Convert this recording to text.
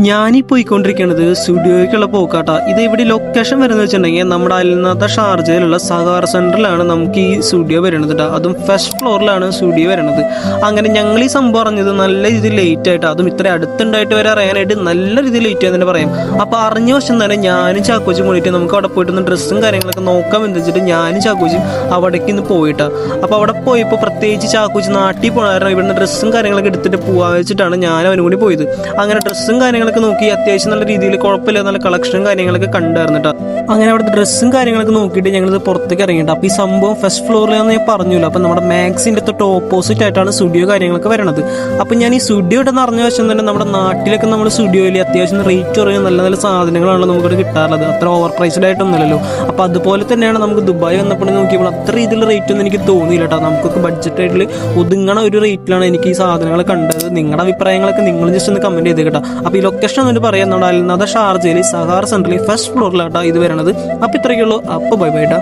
ഞാനീ പോയിക്കൊണ്ടിരിക്കുന്നത് സ്റ്റുഡിയോയ്ക്കുള്ള പോക്കാട്ടാ. ഇത് ഇവിടെ ലൊക്കേഷൻ വരുന്നത് വെച്ചിട്ടുണ്ടെങ്കിൽ നമ്മുടെ അൽനാദ ഷാർജയിലുള്ള സഹാർ സെന്ററിലാണ് നമുക്ക് ഈ സ്റ്റുഡിയോ വരുന്നത് കേട്ടോ. അതും ഫസ്റ്റ് ഫ്ലോറിലാണ് സ്റ്റുഡിയോ വരുന്നത്. അങ്ങനെ ഞങ്ങൾ ഈ സംഭവം അറിഞ്ഞത് നല്ല രീതിയിൽ ലേറ്റ് ആയിട്ട്, അതും ഇത്ര അടുത്തുണ്ടായിട്ട് വരെ അറിയാനായിട്ട് നല്ല രീതിയിൽ ലേറ്റ് ആയി തന്നെ പറയാം. അപ്പോൾ അറിഞ്ഞ വശം തന്നെ ഞാനും ചാക്കോച്ചും കൂടിയിട്ട് നമുക്ക് അവിടെ പോയിട്ട് ഡ്രസ്സും കാര്യങ്ങളൊക്കെ നോക്കാൻ വെച്ചിട്ട് ഞാനും ചാക്കോച്ചും അവിടേക്ക് ഇന്ന് പോയിട്ടാ. അപ്പോൾ അവിടെ പോയപ്പോൾ പ്രത്യേകിച്ച് ചാക്കോച്ച് നാട്ടിൽ പോകാറുണ്ട്, ഇവിടുന്ന് ഡ്രസ്സും കാര്യങ്ങളൊക്കെ എടുത്തിട്ട് പോകാൻ വെച്ചിട്ടാണ് ഞാൻ അവനും കൂടി പോയത്. അങ്ങനെ ഡ്രസ്സും കാര്യങ്ങളൊക്കെ നോക്കി അത്യാവശ്യം നല്ല രീതിയിൽ കുഴപ്പമില്ല, നല്ല കളക്ഷനും കാര്യങ്ങളൊക്കെ കണ്ടായിരുന്നിട്ടാ. അങ്ങനെ അവിടുത്തെ ഡ്രസ്സും കാര്യങ്ങളൊക്കെ നോക്കിയിട്ട് ഞങ്ങളിത് പുറത്തേക്ക് ഇറങ്ങിയിട്ട്. അപ്പോൾ ഈ സംഭവം ഫസ്റ്റ് ഫ്ലോറിലാണെന്ന് ഞാൻ പറഞ്ഞില്ല. അപ്പം നമ്മുടെ മാക്സിൻ്റെ തൊട്ട് ഓപ്പോസിറ്റ് ആയിട്ടാണ് സ്റ്റുഡിയോ കാര്യങ്ങളൊക്കെ വരണത്. അപ്പം ഞാൻ ഈ സ്റ്റുഡിയോ ഇട്ടെന്ന് അറിഞ്ഞ വശം തന്നെ നമ്മുടെ നാട്ടിലൊക്കെ നമ്മുടെ സ്റ്റുഡിയോയിൽ അത്യാവശ്യം റേറ്റ് കുറഞ്ഞ നല്ല നല്ല സാധനങ്ങളാണ് നമുക്കിവിടെ കിട്ടാറുള്ളത്. അത്ര ഓവർ പ്രൈസ്ഡ് ആയിട്ടൊന്നുമല്ലല്ലോ. അപ്പോൾ അതുപോലെ തന്നെയാണ് നമുക്ക് ദുബായ് വന്നപ്പോൾ നോക്കിയപ്പോൾ അത്ര രീതിയിലുള്ള റേറ്റ് ഒന്നും എനിക്ക് തോന്നിയില്ല കേട്ടോ. നമുക്കൊക്കെ ബഡ്ജറ്റ് ആയിട്ട് ഒതുങ്ങണ ഒരു റേറ്റിലാണ് എനിക്ക് ഈ സാധനങ്ങൾ കണ്ടത്. നിങ്ങളുടെ അഭിപ്രായങ്ങളൊക്കെ നിങ്ങൾ ജസ്റ്റ് ഒന്ന് കമൻറ്റ് ചെയ്ത് കേട്ടോ. അപ്പോൾ ഈ ലൊക്കേഷൻ എന്നിട്ട് പറയാം, നമ്മുടെ അൽനാദ ഷാർജയിൽ സഹാർ സെന്ററിൽ ഫസ്റ്റ് ഫ്ലോറിലാട്ടോ ഇത് വരണത്. അപ്പോൾ ഇത്രയൊക്കെയുള്ളൂ. അപ്പോൾ ബൈ ബൈ ട്ടാ.